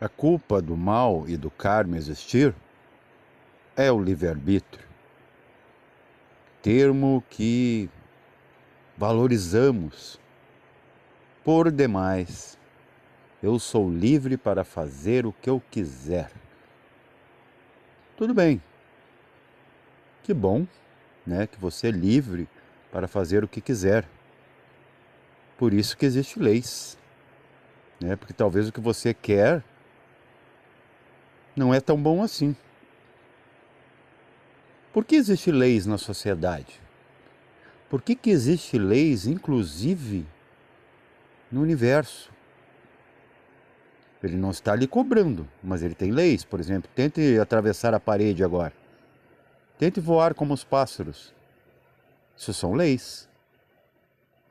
A culpa do mal e do karma existir é o livre-arbítrio, termo que valorizamos por demais. Eu sou livre para fazer o que eu quiser. Tudo bem, que bom, né, que você é livre para fazer o que quiser. Por isso que existem leis, né, porque talvez o que você quer não é tão bom assim. Por que existem leis na sociedade? Por que existem leis, inclusive, no universo? Ele não está lhe cobrando, mas ele tem leis. Por exemplo, tente atravessar a parede agora. Tente voar como os pássaros. Isso são leis.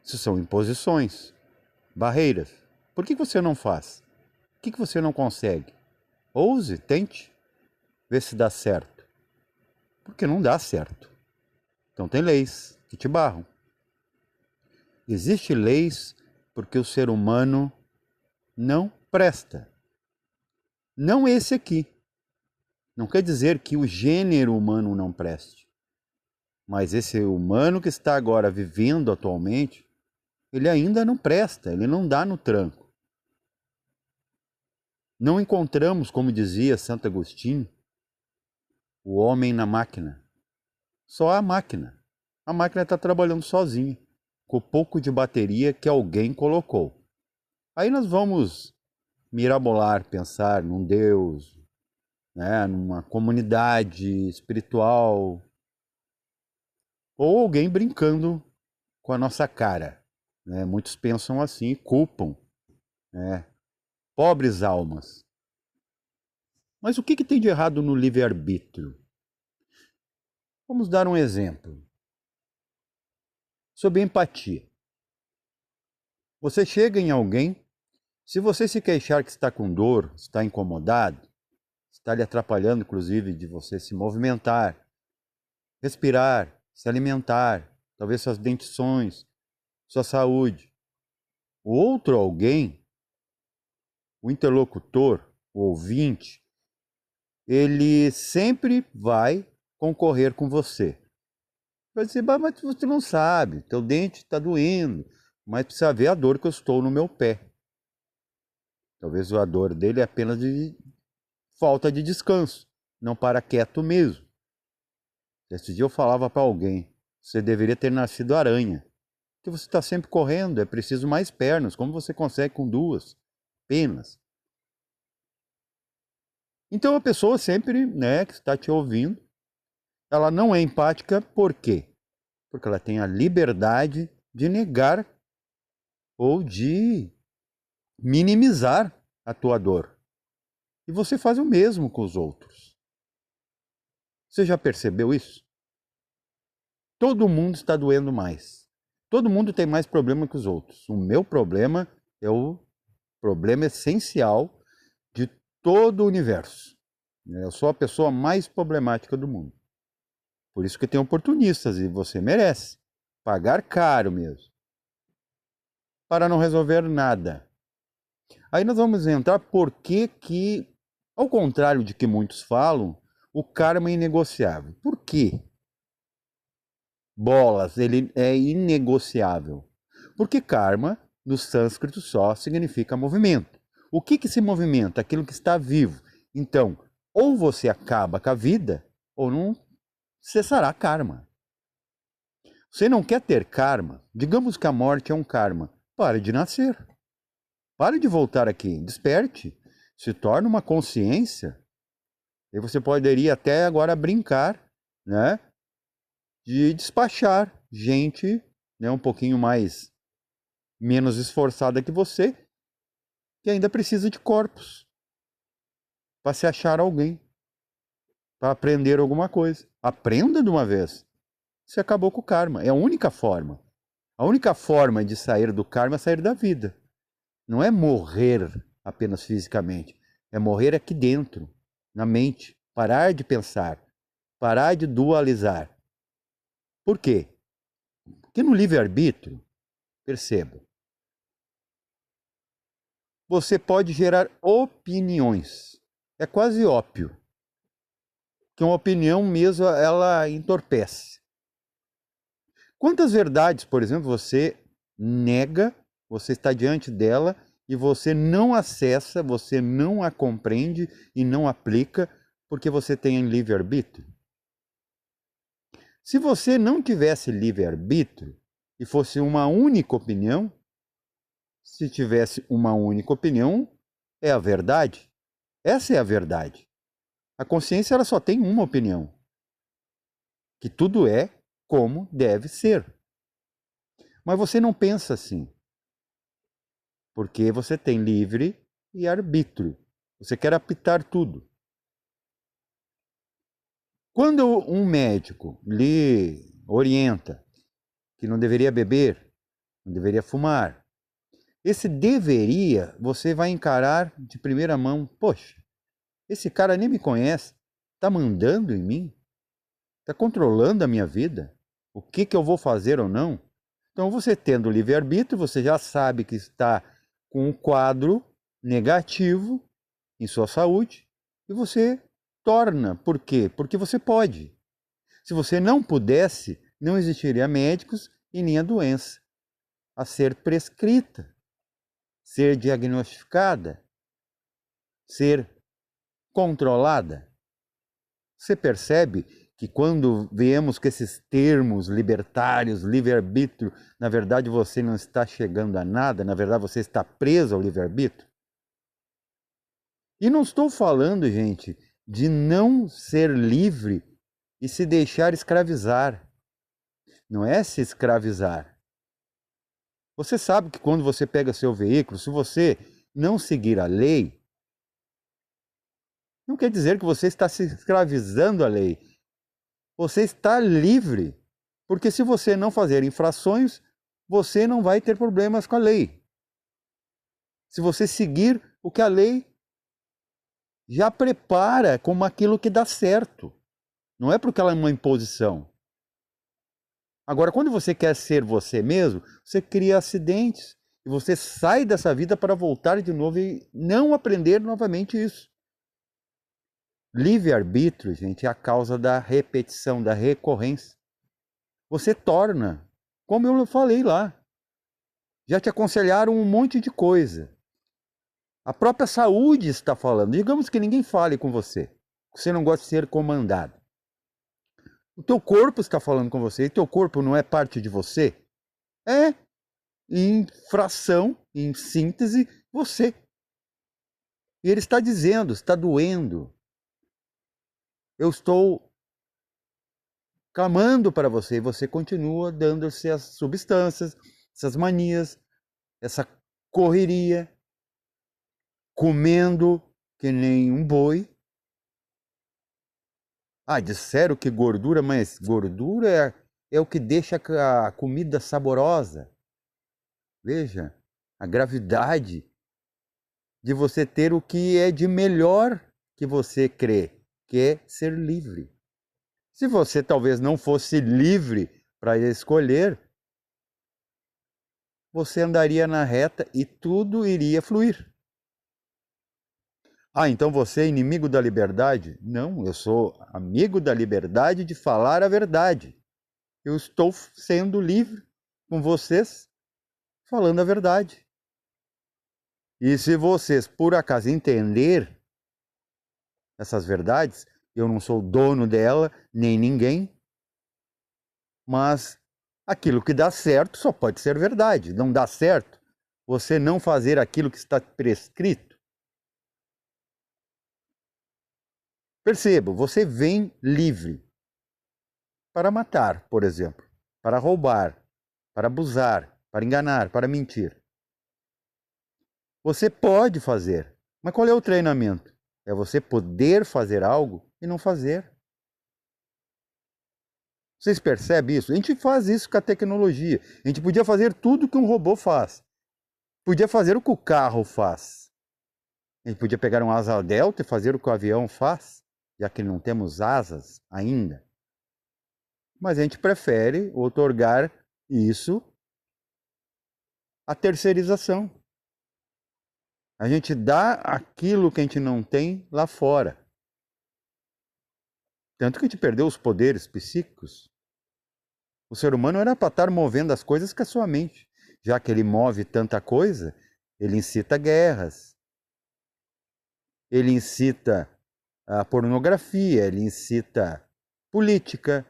Isso são imposições, barreiras. Por que você não faz? Por que você não consegue? Ouse, tente, vê se dá certo. Porque não dá certo. Então tem leis que te barram. Existem leis porque o ser humano não presta. Não esse aqui. Não quer dizer que o gênero humano não preste. Mas esse humano que está agora vivendo atualmente, ele ainda não presta, ele não dá no tranco. Não encontramos, como dizia Santo Agostinho, o homem na máquina. Só a máquina. A máquina está trabalhando sozinha, com o pouco de bateria que alguém colocou. Aí nós vamos mirabolar, pensar num Deus, né, numa comunidade espiritual, ou alguém brincando com a nossa cara. Né? Muitos pensam assim e culpam, né? Pobres almas. Mas o que tem de errado no livre-arbítrio? Vamos dar um exemplo. Sobre empatia. Você chega em alguém, se você se queixar que está com dor, está incomodado, está lhe atrapalhando, inclusive, de você se movimentar, respirar, se alimentar, talvez suas dentições, sua saúde. O outro alguém, o interlocutor, o ouvinte, ele sempre vai concorrer com você. Vai dizer, mas você não sabe, teu dente está doendo, mas precisa ver a dor que eu estou no meu pé. Talvez a dor dele é apenas de falta de descanso, não para quieto mesmo. Esse dia eu falava para alguém, você deveria ter nascido aranha, porque você está sempre correndo, é preciso mais pernas, como você consegue com duas penas? Então a pessoa sempre, né, que está te ouvindo, ela não é empática, por quê? Porque ela tem a liberdade de negar ou de minimizar a tua dor. E você faz o mesmo com os outros. Você já percebeu isso? Todo mundo está doendo mais. Todo mundo tem mais problema que os outros. O meu problema é o problema essencial de todo o universo. Eu sou a pessoa mais problemática do mundo. Por isso que tem oportunistas e você merece pagar caro mesmo para não resolver nada. Aí nós vamos entrar por que, ao contrário de que muitos falam, o karma é inegociável. Por quê? Bolas, ele é inegociável. Porque karma, no sânscrito, só significa movimento. O que se movimenta? Aquilo que está vivo. Então, ou você acaba com a vida, ou não cessará karma. Você não quer ter karma? Digamos que a morte é um karma. Pare de nascer. Pare de voltar aqui. Desperte. Se torne uma consciência. E você poderia até agora brincar, né? De despachar gente, né, um pouquinho mais menos esforçada que você, que ainda precisa de corpos para se achar alguém, para aprender alguma coisa. Aprenda de uma vez. Você acabou com o karma. É a única forma. A única forma de sair do karma é sair da vida. Não é morrer apenas fisicamente. É morrer aqui dentro, na mente. Parar de pensar. Parar de dualizar. Por quê? Porque no livre-arbítrio, perceba, você pode gerar opiniões. É quase óbvio que uma opinião mesmo ela entorpece. Quantas verdades, por exemplo, você nega, você está diante dela e você não acessa, você não a compreende e não aplica porque você tem livre-arbítrio? Se você não tivesse livre-arbítrio e fosse uma única opinião, se tivesse uma única opinião, é a verdade. Essa é a verdade. A consciência ela só tem uma opinião, que tudo é como deve ser. Mas você não pensa assim, porque você tem livre e arbítrio. Você quer apitar tudo. Quando um médico lhe orienta que não deveria beber, não deveria fumar, esse deveria você vai encarar de primeira mão. Poxa, esse cara nem me conhece, está mandando em mim, está controlando a minha vida, o que eu vou fazer ou não. Então, você tendo livre-arbítrio, você já sabe que está com um quadro negativo em sua saúde e você torna. Por quê? Porque você pode. Se você não pudesse, não existiria médicos e nem a doença a ser prescrita, ser diagnosticada, ser controlada. Você percebe que quando vemos que esses termos libertários, livre-arbítrio, na verdade você não está chegando a nada, na verdade você está preso ao livre-arbítrio? E não estou falando, gente, de não ser livre e se deixar escravizar. Não é se escravizar. Você sabe que quando você pega seu veículo, se você não seguir a lei, não quer dizer que você está se escravizando à lei. Você está livre. Porque se você não fazer infrações, você não vai ter problemas com a lei. Se você seguir o que a lei já prepara como aquilo que dá certo. Não é porque ela é uma imposição. Agora, quando você quer ser você mesmo, você cria acidentes. E você sai dessa vida para voltar de novo e não aprender novamente isso. Livre-arbítrio, gente, é a causa da repetição, da recorrência. Você torna, como eu falei lá, já te aconselharam um monte de coisa. A própria saúde está falando. Digamos que ninguém fale com você. Você não gosta de ser comandado. O teu corpo está falando com você. E teu corpo não é parte de você? É, em fração, em síntese, você. E ele está dizendo, está doendo. Eu estou clamando para você. E você continua dando-se as substâncias, essas manias, essa correria, comendo que nem um boi. Ah, disseram que gordura, mas gordura é o que deixa a comida saborosa. Veja, a gravidade de você ter o que é de melhor que você crê, que é ser livre. Se você talvez não fosse livre para escolher, você andaria na reta e tudo iria fluir. Ah, então você é inimigo da liberdade? Não, eu sou amigo da liberdade de falar a verdade. Eu estou sendo livre com vocês, falando a verdade. E se vocês, por acaso, entender essas verdades, eu não sou dono dela, nem ninguém, mas aquilo que dá certo só pode ser verdade. Não dá certo você não fazer aquilo que está prescrito. Perceba, você vem livre para matar, por exemplo, para roubar, para abusar, para enganar, para mentir. Você pode fazer, mas qual é o treinamento? É você poder fazer algo e não fazer. Vocês percebem isso? A gente faz isso com a tecnologia. A gente podia fazer tudo que um robô faz. Podia fazer o que o carro faz. A gente podia pegar um asa delta e fazer o que o avião faz, já que não temos asas ainda. Mas a gente prefere outorgar isso à terceirização. A gente dá aquilo que a gente não tem lá fora. Tanto que a gente perdeu os poderes psíquicos. O ser humano era para estar movendo as coisas com a sua mente. Já que ele move tanta coisa, ele incita guerras, ele incita a pornografia, ele incita política,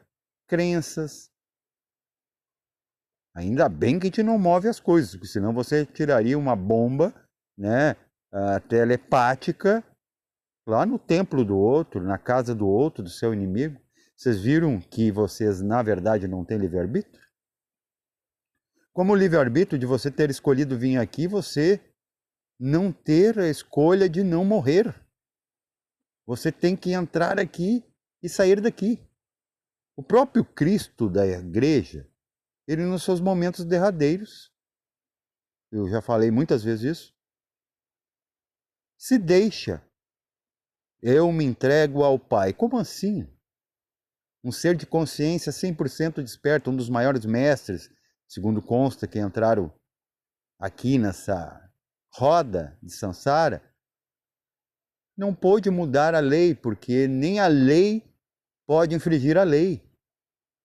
crenças. Ainda bem que a gente não move as coisas, porque senão você tiraria uma bomba, né, telepática lá no templo do outro, na casa do outro, do seu inimigo. Vocês viram que vocês, na verdade, não têm livre-arbítrio? Como o livre-arbítrio de você ter escolhido vir aqui, você não ter a escolha de não morrer. Você tem que entrar aqui e sair daqui. O próprio Cristo da igreja, ele nos seus momentos derradeiros, eu já falei muitas vezes isso, se deixa. Eu me entrego ao Pai. Como assim? Um ser de consciência 100% desperto, um dos maiores mestres, segundo consta, que entraram aqui nessa roda de Sansara, não pôde mudar a lei, porque nem a lei pode infringir a lei.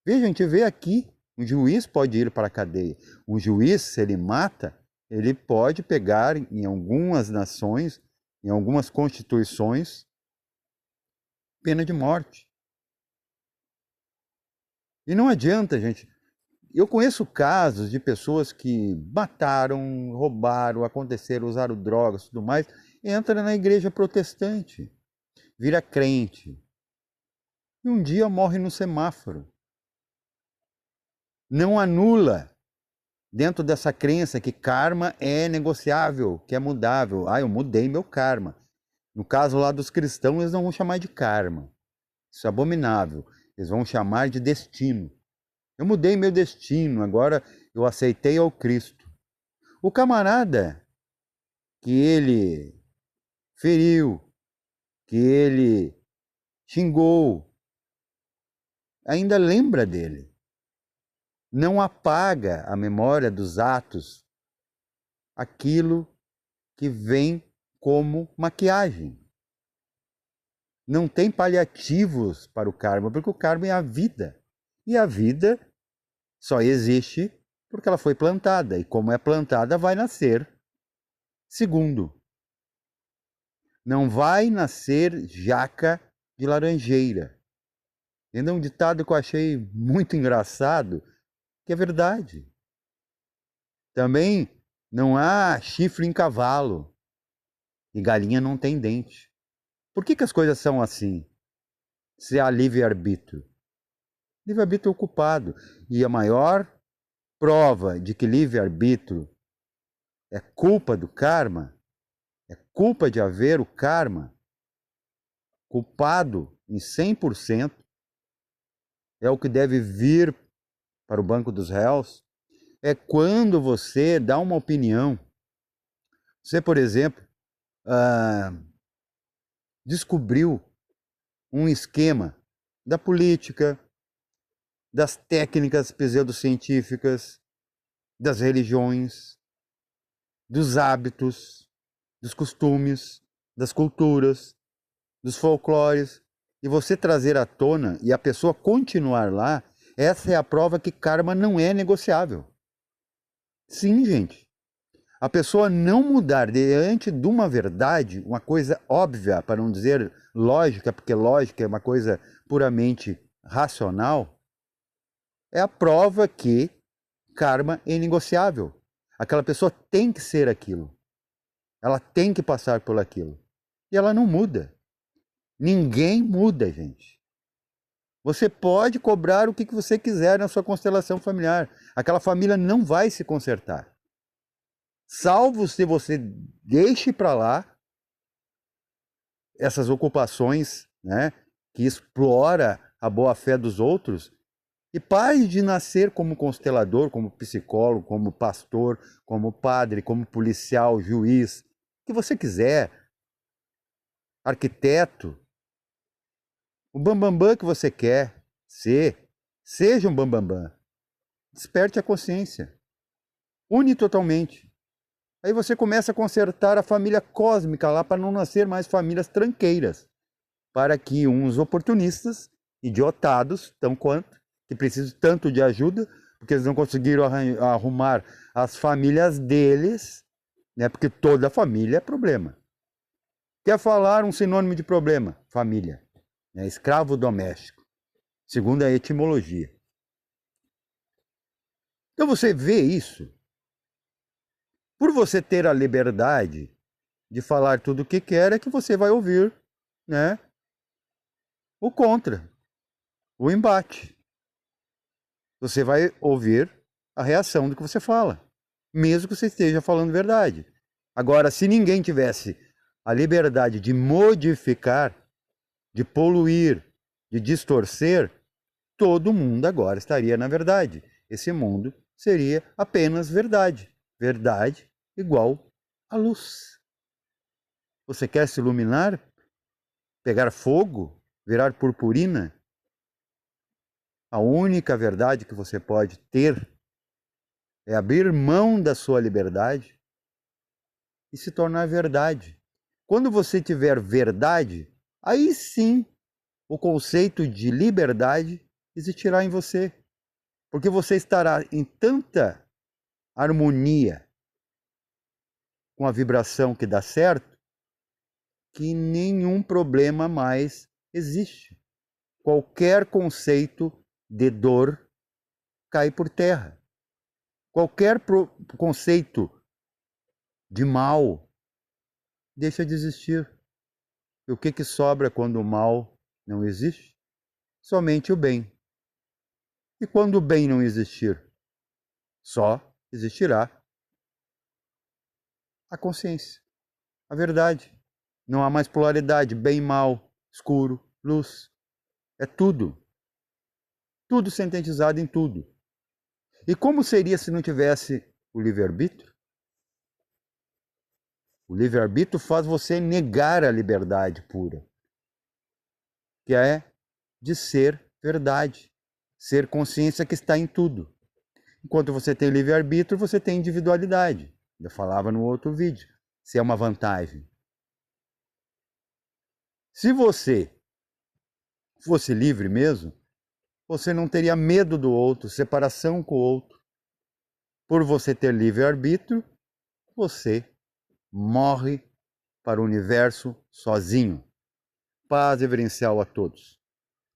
Veja, a gente vê aqui, um juiz pode ir para a cadeia. Um juiz, se ele mata, ele pode pegar em algumas nações, em algumas constituições, pena de morte. E não adianta, gente. Eu conheço casos de pessoas que mataram, roubaram, aconteceram, usaram drogas e tudo mais, entra na igreja protestante, vira crente, e um dia morre no semáforo. Não anula, dentro dessa crença que karma é negociável, que é mudável. Ah, eu mudei meu karma. No caso lá dos cristãos, eles não vão chamar de karma. Isso é abominável. Eles vão chamar de destino. Eu mudei meu destino, agora eu aceitei ao Cristo. O camarada que ele feriu, que ele xingou, ainda lembra dele. Não apaga a memória dos atos, aquilo que vem como maquiagem. Não tem paliativos para o karma, porque o karma é a vida. E a vida só existe porque ela foi plantada. E como é plantada, vai nascer. Segundo, não vai nascer jaca de laranjeira. Ainda um ditado que eu achei muito engraçado, que é verdade. Também não há chifre em cavalo e galinha não tem dente. Por que as coisas são assim? Se há livre-arbítrio. Livre-arbítrio é ocupado. E a maior prova de que livre-arbítrio é culpa do karma, é culpa de haver o karma, culpado em 100%, é o que deve vir para o banco dos réus, é quando você dá uma opinião. Você, por exemplo, descobriu um esquema da política, das técnicas pseudocientíficas, das religiões, dos hábitos, dos costumes, das culturas, dos folclores, e você trazer à tona e a pessoa continuar lá, essa é a prova que karma não é negociável. Sim, gente. A pessoa não mudar diante de uma verdade, uma coisa óbvia, para não dizer lógica, porque lógica é uma coisa puramente racional, é a prova que karma é inegociável. Aquela pessoa tem que ser aquilo. Ela tem que passar por aquilo. E ela não muda. Ninguém muda, gente. Você pode cobrar o que você quiser na sua constelação familiar. Aquela família não vai se consertar. Salvo se você deixe para lá essas ocupações, né, que explora a boa-fé dos outros, e pare de nascer como constelador, como psicólogo, como pastor, como padre, como policial, juiz, o que você quiser, arquiteto, o bambambam que você quer ser, seja um bambambam. Desperte a consciência. Une totalmente. Aí você começa a consertar a família cósmica lá para não nascer mais famílias tranqueiras. Para que uns oportunistas, idiotados, tão quanto, que precisam tanto de ajuda, porque eles não conseguiram arrumar as famílias deles, né? Porque toda família é problema. Quer falar um sinônimo de problema? Família. Né? Escravo doméstico, segundo a etimologia. Então você vê isso. Por você ter a liberdade de falar tudo o que quer, é que você vai ouvir, né, o contra, o embate. Você vai ouvir a reação do que você fala, mesmo que você esteja falando verdade. Agora, se ninguém tivesse a liberdade de modificar, de poluir, de distorcer, todo mundo agora estaria na verdade. Esse mundo seria apenas verdade. Verdade igual a luz. Você quer se iluminar? Pegar fogo? Virar purpurina? A única verdade que você pode ter é abrir mão da sua liberdade e se tornar verdade. Quando você tiver verdade, aí sim o conceito de liberdade existirá em você. Porque você estará em tanta harmonia com a vibração que dá certo, que nenhum problema mais existe. Qualquer conceito de dor cai por terra. Qualquer conceito de mal deixa de existir. E o que sobra quando o mal não existe? Somente o bem. E quando o bem não existir, só existirá a consciência, a verdade. Não há mais polaridade, bem, mal, escuro, luz. É tudo. Tudo sintetizado em tudo. E como seria se não tivesse o livre-arbítrio? O livre-arbítrio faz você negar a liberdade pura, que é de ser verdade, ser consciência que está em tudo. Enquanto você tem livre-arbítrio, você tem individualidade. Eu falava no outro vídeo. Se é uma vantagem. Se você fosse livre mesmo, você não teria medo do outro, separação com o outro. Por você ter livre-arbítrio, você morre para o universo sozinho. Paz reverencial a todos.